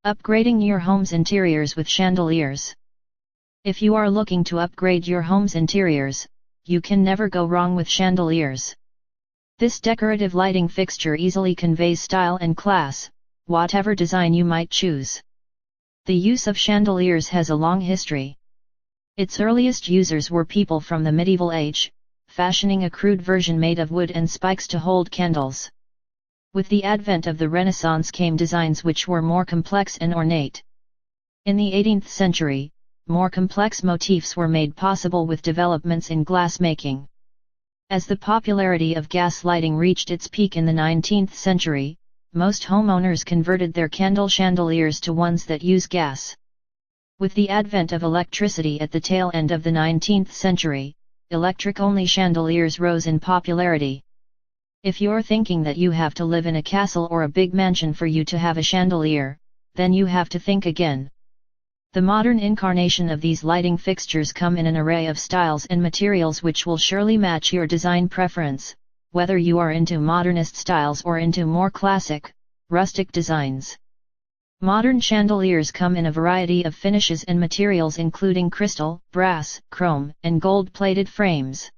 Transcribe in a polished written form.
Upgrading your home's interiors with chandeliers. If you are looking to upgrade your home's interiors, you can never go wrong with chandeliers. This decorative lighting fixture easily conveys style and class, whatever design you might choose. The use of chandeliers has a long history. Its earliest users were people from the medieval age, fashioning a crude version made of wood and spikes to hold candles. With the advent of the Renaissance came designs which were more complex and ornate. In the 18th century, more complex motifs were made possible with developments in glass making. As the popularity of gas lighting reached its peak in the 19th century, most homeowners converted their candle chandeliers to ones that use gas. With the advent of electricity at the tail end of the 19th century, electric-only chandeliers rose in popularity. If you're thinking that you have to live in a castle or a big mansion for you to have a chandelier, then you have to think again. The modern incarnation of these lighting fixtures come in an array of styles and materials which will surely match your design preference, whether you are into modernist styles or into more classic, rustic designs. Modern chandeliers come in a variety of finishes and materials including crystal, brass, chrome, and gold-plated frames.